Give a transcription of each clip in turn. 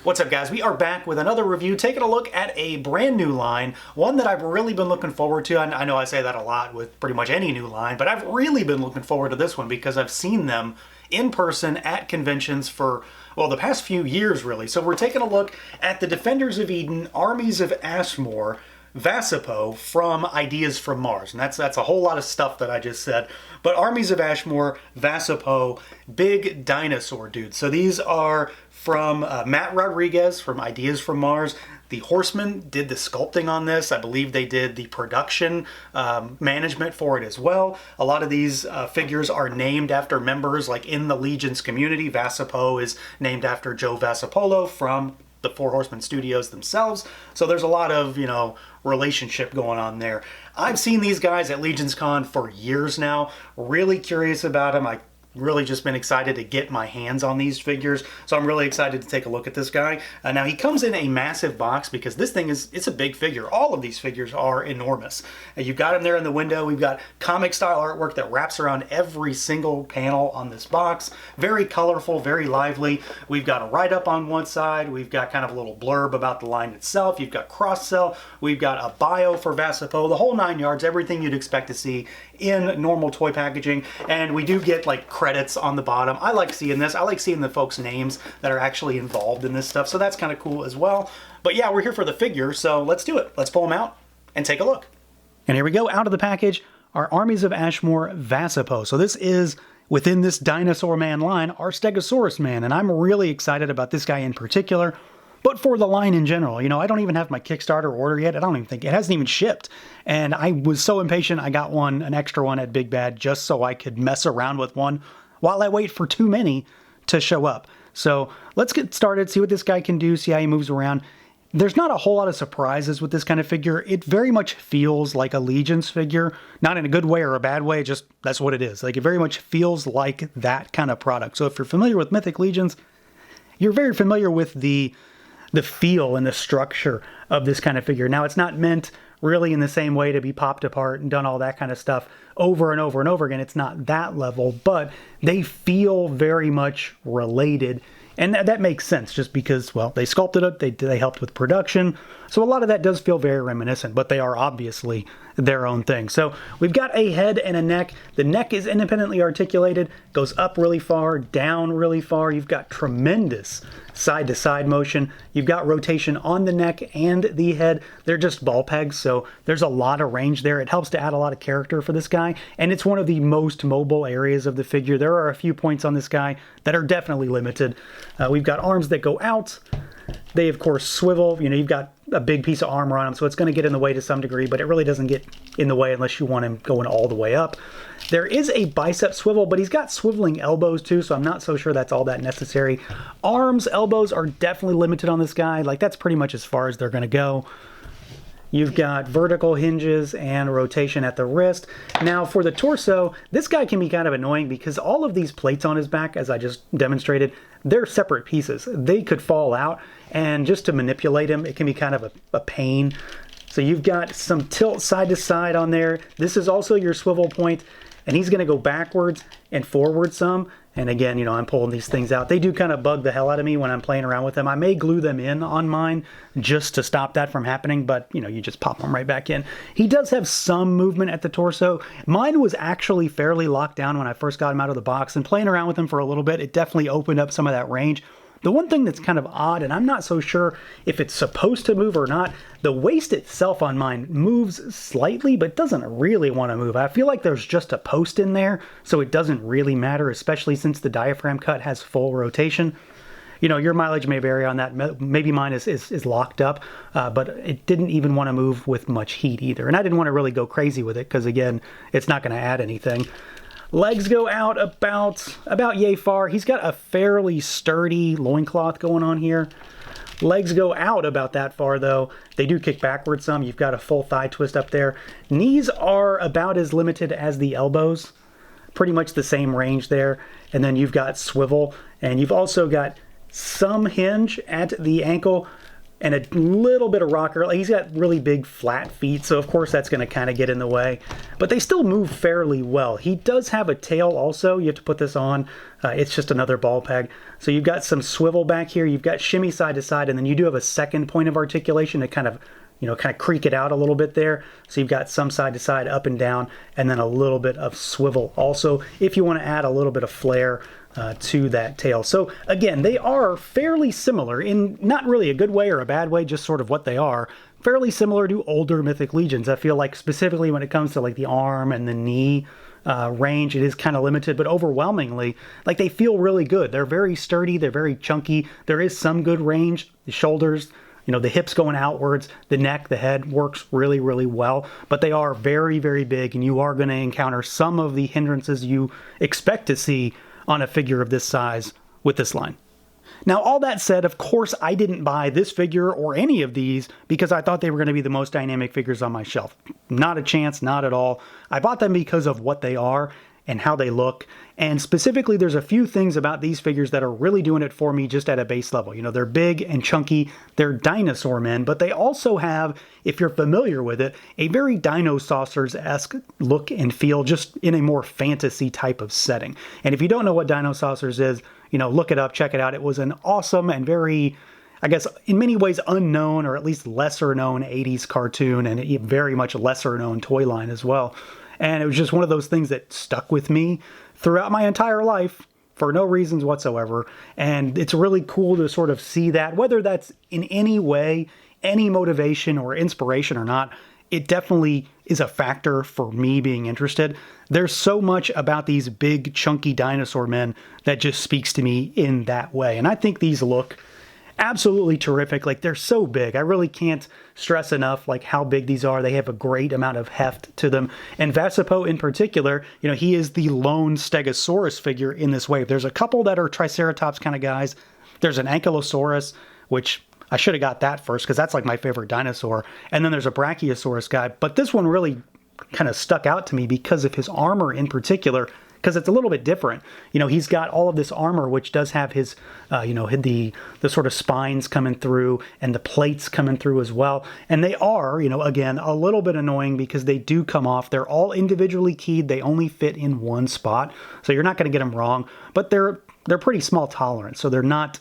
What's up, guys? We are back with another review, taking a look at a brand new line, one that I've really been looking forward to. I know I say that a lot with pretty much any new line, but I've really been looking forward to this one because I've seen them in person at conventions for, well, the past few years, really. So we're taking a look at the Defenders of Eden, Armies of Ashmore, VASAPO from Ideas from Mars. And that's a whole lot of stuff that I just said. But Armies of Ashmore, VASAPO, big dinosaur dudes. So these are from Matt Rodriguez from Ideas from Mars. The Horsemen did the sculpting on this. I believe they did the production management for it as well. A lot of these figures are named after members like in the Legion's community. VASAPO is named after Joe Vasapolo from the Four Horsemen Studios themselves. So there's a lot of, relationship going on there. I've seen these guys at Legion's Con for years now. Really curious about them. I really just been excited to get my hands on these figures, so I'm really excited to take a look at this guy. Now he comes in a massive box because this thing it's a big figure. All of these figures are enormous. You've got him there in the window. We've got comic style artwork that wraps around every single panel on this box. Very colorful, very lively. We've got a write-up on one side. We've got kind of a little blurb about the line itself. You've got cross-sell. We've got a bio for VASAPO, the whole 9 yards, everything you'd expect to see in normal toy packaging. And we do get like credits on the bottom. I like seeing this. I like seeing the folks' names that are actually involved in this stuff, so that's kind of cool as well. But yeah, we're here for the figure, so let's do it. Let's pull them out and take a look. And here we go. Out of the package, our Armies of Ashmore VASAPO. So this is, within this Dinosaur Man line, our Stegosaurus man, and I'm really excited about this guy in particular. But for the line in general, I don't even have my Kickstarter order yet. I don't even think it hasn't even shipped. And I was so impatient, I got an extra one at Big Bad just so I could mess around with one while I wait for too many to show up. So let's get started, see what this guy can do, see how he moves around. There's not a whole lot of surprises with this kind of figure. It very much feels like a Legion's figure, not in a good way or a bad way, just that's what it is. Like, it very much feels like that kind of product. So if you're familiar with Mythic Legions, you're very familiar with the feel and the structure of this kind of figure. Now, it's not meant really in the same way to be popped apart and done all that kind of stuff over and over and over again. It's not that level, but they feel very much related. And that makes sense just because, well, they sculpted it, they helped with production. So a lot of that does feel very reminiscent, but they are obviously their own thing. So we've got a head and a neck. The neck is independently articulated, goes up really far, down really far. You've got tremendous side-to-side motion. You've got rotation on the neck and the head. They're just ball pegs, so there's a lot of range there. It helps to add a lot of character for this guy, and it's one of the most mobile areas of the figure. There are a few points on this guy that are definitely limited. We've got arms that go out. They, of course, swivel. You've got a big piece of armor on him, so it's going to get in the way to some degree, but it really doesn't get in the way unless you want him going all the way up. There is a bicep swivel, but he's got swiveling elbows too, so I'm not so sure that's all that necessary. Arms, elbows are definitely limited on this guy. Like, that's pretty much as far as they're going to go. You've got vertical hinges and rotation at the wrist. Now, for the torso, this guy can be kind of annoying because all of these plates on his back, as I just demonstrated, they're separate pieces. They could fall out, and just to manipulate him, it can be kind of a pain. So you've got some tilt side to side on there. This is also your swivel point, and he's going to go backwards and forward some. And again, I'm pulling these things out. They do kind of bug the hell out of me when I'm playing around with them. I may glue them in on mine just to stop that from happening, but you just pop them right back in. He does have some movement at the torso. Mine was actually fairly locked down when I first got him out of the box, and playing around with him for a little bit, it definitely opened up some of that range. The one thing that's kind of odd, and I'm not so sure if it's supposed to move or not, the waist itself on mine moves slightly, but doesn't really want to move. I feel like there's just a post in there, so it doesn't really matter, especially since the diaphragm cut has full rotation. Your mileage may vary on that. Maybe mine is locked up, but it didn't even want to move with much heat either. And I didn't want to really go crazy with it because, again, it's not going to add anything. Legs go out about yay far. He's got a fairly sturdy loincloth going on here. Legs go out about that far, though. They do kick backwards some. You've got a full thigh twist up there. Knees are about as limited as the elbows. Pretty much the same range there. And then you've got swivel. And you've also got some hinge at the ankle. and a little bit of rocker. He's got really big flat feet, so of course that's going to kind of get in the way. But they still move fairly well. He does have a tail also. You have to put this on. It's just another ball peg. So you've got some swivel back here. You've got shimmy side to side, and then you do have a second point of articulation to kind of creak it out a little bit there. So you've got some side to side, up and down, and then a little bit of swivel also if you want to add a little bit of flair to that tail. So again, they are fairly similar in not really a good way or a bad way, just sort of what they are. Fairly similar to older Mythic Legions. I feel like specifically when it comes to like the arm and the knee range, it is kind of limited, but overwhelmingly, like they feel really good. They're very sturdy, they're very chunky. There is some good range. The shoulders, the hips going outwards, the neck, the head works really, really well, but they are very, very big, and you are going to encounter some of the hindrances you expect to see on a figure of this size with this line. Now, all that said, of course, I didn't buy this figure or any of these because I thought they were going to be the most dynamic figures on my shelf. Not a chance, not at all. I bought them because of what they are and how they look. And specifically, there's a few things about these figures that are really doing it for me just at a base level. They're big and chunky, they're dinosaur men, but they also have, if you're familiar with it, a very Dinosaurs-esque look and feel, just in a more fantasy type of setting. And if you don't know what Dinosaurs is, look it up, check it out. It was an awesome and very, I guess, in many ways unknown, or at least lesser known 80s cartoon, and a very much lesser known toy line as well. And it was just one of those things that stuck with me throughout my entire life for no reasons whatsoever. And it's really cool to sort of see that, whether that's in any way, any motivation or inspiration or not, it definitely is a factor for me being interested. There's so much about these big, chunky dinosaur men that just speaks to me in that way. And I think these look absolutely terrific. Like, they're so big. I really can't stress enough like how big these are. They have a great amount of heft to them. And VASAPO in particular, he is the lone Stegosaurus figure in this wave. There's a couple that are Triceratops kind of guys. There's an Ankylosaurus, which I should have got that first because that's like my favorite dinosaur. And then there's a Brachiosaurus guy. But this one really kind of stuck out to me because of his armor in particular, because it's a little bit different. He's got all of this armor, which does have his, the sort of spines coming through and the plates coming through as well. And they are, again, a little bit annoying because they do come off. They're all individually keyed. They only fit in one spot. So you're not going to get them wrong, but they're pretty small tolerance. So they're not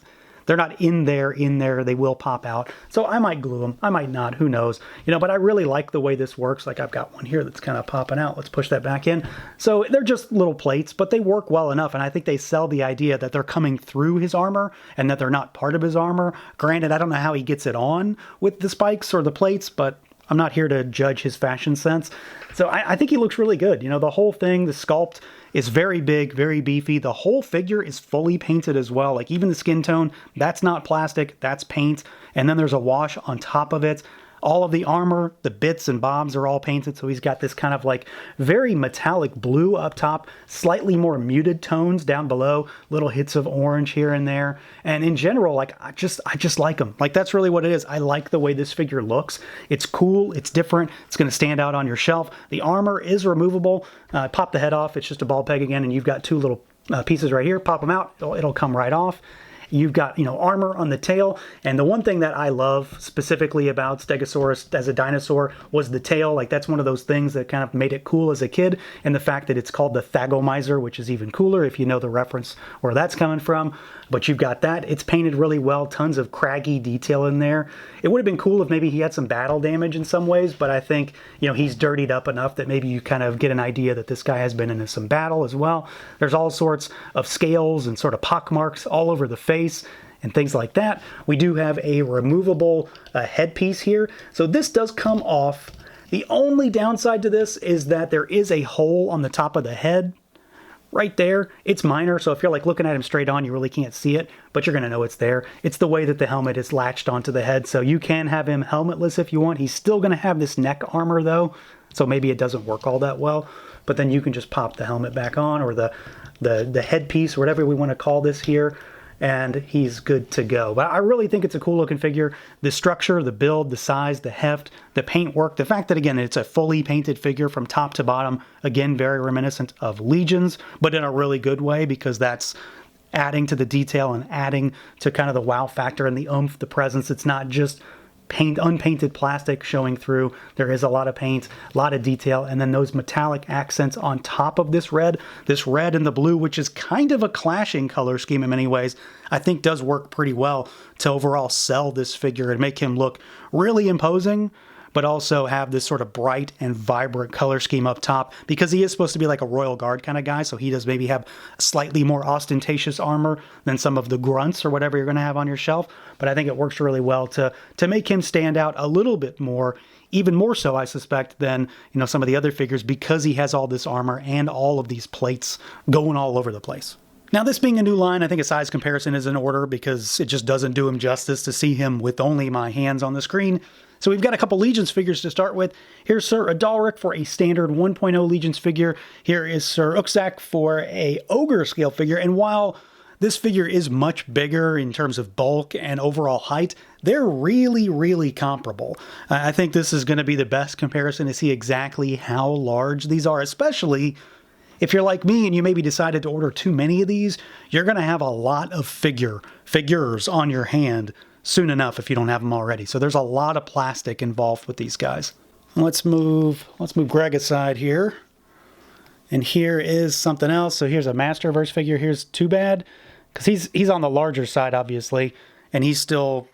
in there, they will pop out. So I might glue them, I might not, who knows. But I really like the way this works. Like, I've got one here that's kind of popping out. Let's push that back in. So they're just little plates, but they work well enough. And I think they sell the idea that they're coming through his armor and that they're not part of his armor. Granted, I don't know how he gets it on with the spikes or the plates, but I'm not here to judge his fashion sense. So I think he looks really good. The whole thing, the sculpt is very big, very beefy. The whole figure is fully painted as well. Like, even the skin tone, that's not plastic, that's paint. And then there's a wash on top of it. All of the armor, the bits and bobs are all painted. So he's got this kind of like very metallic blue up top, slightly more muted tones down below, little hits of orange here and there. And in general, like, I just like him. Like, that's really what it is. I like the way this figure looks. It's cool. It's different. It's going to stand out on your shelf. The armor is removable. Pop the head off. It's just a ball peg again. And you've got two little pieces right here. Pop them out. It'll come right off. You've got, armor on the tail. And the one thing that I love specifically about Stegosaurus as a dinosaur was the tail. Like, that's one of those things that kind of made it cool as a kid. And the fact that it's called the Thagomizer, which is even cooler if you know the reference where that's coming from. But you've got that. It's painted really well. Tons of craggy detail in there. It would have been cool if maybe he had some battle damage in some ways, but I think, he's dirtied up enough that maybe you kind of get an idea that this guy has been in some battle as well. There's all sorts of scales and sort of pock marks all over the face and things like that. We do have a removable headpiece here. So this does come off. The only downside to this is that there is a hole on the top of the head. Right there. It's minor, so if you're like looking at him straight on, you really can't see it, but you're going to know it's there. It's the way that the helmet is latched onto the head, so you can have him helmetless if you want. He's still going to have this neck armor though, so maybe it doesn't work all that well, but then you can just pop the helmet back on, or the headpiece, whatever we want to call this here, and he's good to go. But I really think it's a cool looking figure. The structure, the build, the size, the heft, the paint work, the fact that, again, it's a fully painted figure from top to bottom, again, very reminiscent of Legions, but in a really good way, because that's adding to the detail and adding to kind of the wow factor and the oomph, the presence. It's not just unpainted plastic showing through. There is a lot of paint, a lot of detail, and then those metallic accents on top of this red and the blue, which is kind of a clashing color scheme in many ways, I think does work pretty well to overall sell this figure and make him look really imposing, but also have this sort of bright and vibrant color scheme up top, because he is supposed to be like a royal guard kind of guy, so he does maybe have slightly more ostentatious armor than some of the grunts or whatever you're going to have on your shelf. But I think it works really well to make him stand out a little bit more, even more so, I suspect, than some of the other figures, because he has all this armor and all of these plates going all over the place. Now, this being a new line, I think a size comparison is in order, because it just doesn't do him justice to see him with only my hands on the screen. So we've got a couple Legions figures to start with. Here's Sir Adalric for a standard 1.0 Legions figure. Here is Sir Uxak for a Ogre scale figure. And while this figure is much bigger in terms of bulk and overall height, they're really, really comparable. I think this is going to be the best comparison to see exactly how large these are, especially if you're like me and you maybe decided to order too many of these. You're going to have a lot of figures on your hand soon enough if you don't have them already. So there's a lot of plastic involved with these guys. Let's move Greg aside here. And here is something else. So here's a Masterverse figure. Here's Too Bad, because he's on the larger side, obviously, and he's still,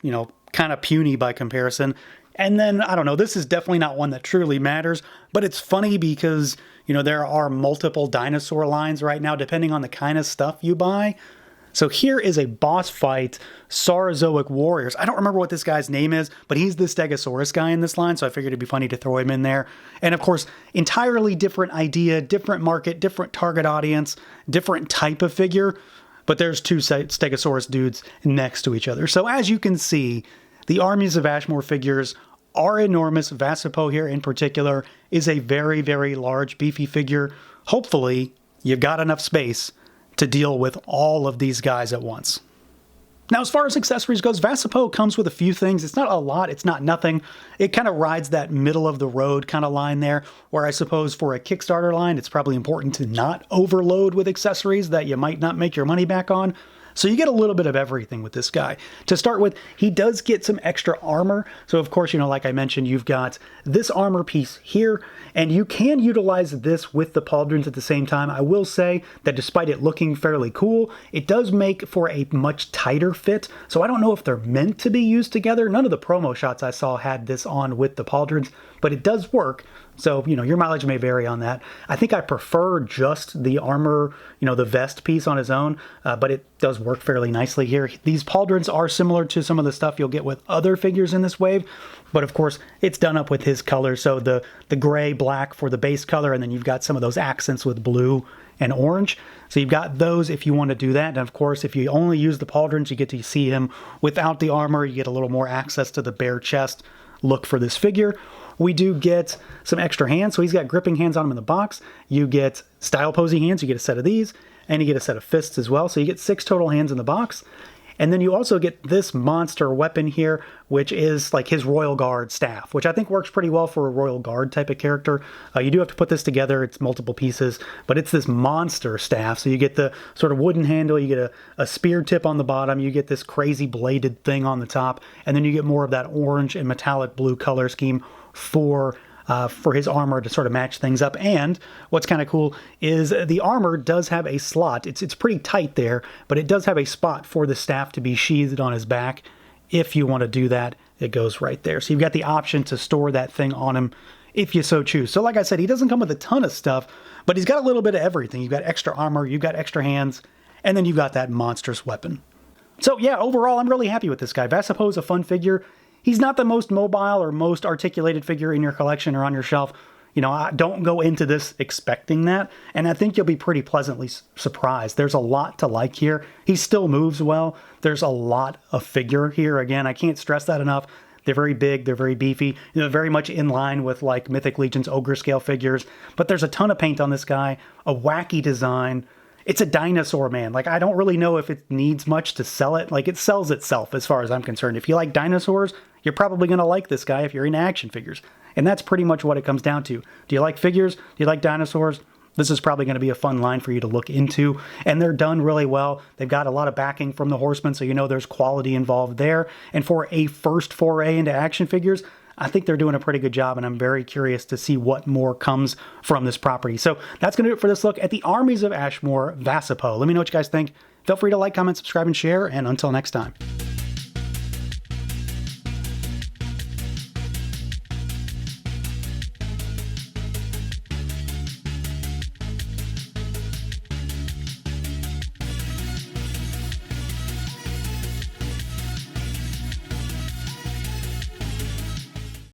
kind of puny by comparison. And then, I don't know, this is definitely not one that truly matters, but it's funny because, there are multiple dinosaur lines right now, depending on the kind of stuff you buy. So here is a boss fight Saurozoic Warriors. I don't remember what this guy's name is, but he's the Stegosaurus guy in this line, so I figured it'd be funny to throw him in there. And of course, entirely different idea, different market, different target audience, different type of figure, but there's two Stegosaurus dudes next to each other. So as you can see, the Armies of Ashmore figures are enormous. VASAPO here in particular is a very, very large, beefy figure. Hopefully, you've got enough space to deal with all of these guys at once. Now, as far as accessories goes, VASAPO comes with a few things. It's not a lot, it's not nothing. It kind of rides that middle of the road kind of line there, where I suppose for a Kickstarter line, it's probably important to not overload with accessories that you might not make your money back on. So you get a little bit of everything with this guy. To start with, he does get some extra armor. So of course, like I mentioned, you've got this armor piece here, and you can utilize this with the pauldrons at the same time. I will say that despite it looking fairly cool, it does make for a much tighter fit. So I don't know if they're meant to be used together. None of the promo shots I saw had this on with the pauldrons, but it does work. So, your mileage may vary on that. I think I prefer just the armor, the vest piece on his own, but it does work fairly nicely here. These pauldrons are similar to some of the stuff you'll get with other figures in this wave, but of course, it's done up with his color. So the gray, black for the base color, and then you've got some of those accents with blue and orange. So you've got those if you want to do that. And of course, if you only use the pauldrons, you get to see him without the armor. You get a little more access to the bare chest look for this figure. We do get some extra hands, so he's got gripping hands on him in the box. You get style posing hands, you get a set of these, and you get a set of fists as well. So you get 6 total hands in the box. And then you also get this monster weapon here, which is like his Royal Guard staff, which I think works pretty well for a Royal Guard type of character. You do have to put this together. It's multiple pieces, but it's this monster staff. So you get the sort of wooden handle, you get a spear tip on the bottom, you get this crazy bladed thing on the top, and then you get more of that orange and metallic blue color scheme for his armor to sort of match things up. And what's kind of cool is the armor does have a slot. It's pretty tight there, but it does have a spot for the staff to be sheathed on his back. If you want to do that, it goes right there. So you've got the option to store that thing on him if you so choose. So like I said, he doesn't come with a ton of stuff, but he's got a little bit of everything. You've got extra armor, you've got extra hands, and then you've got that monstrous weapon. So yeah, overall, I'm really happy with this guy. VASAPO is a fun figure. He's not the most mobile or most articulated figure in your collection or on your shelf. I don't go into this expecting that, and I think you'll be pretty pleasantly surprised. There's a lot to like here. He still moves well. There's a lot of figure here. Again, I can't stress that enough. They're very big, they're very beefy, very much in line with like Mythic Legion's Ogre scale figures, but there's a ton of paint on this guy, a wacky design. It's a dinosaur, man. Like, I don't really know if it needs much to sell it. Like, it sells itself as far as I'm concerned. If you like dinosaurs, you're probably going to like this guy if you're into action figures. And that's pretty much what it comes down to. Do you like figures? Do you like dinosaurs? this is probably going to be a fun line for you to look into. And they're done really well. They've got a lot of backing from the Horsemen, so you know there's quality involved there. And for a first foray into action figures, I think they're doing a pretty good job, and I'm very curious to see what more comes from this property. So that's going to do it for this look at the Armies of Ashmore VASAPO. Let me know what you guys think. Feel free to like, comment, subscribe, and share, and until next time.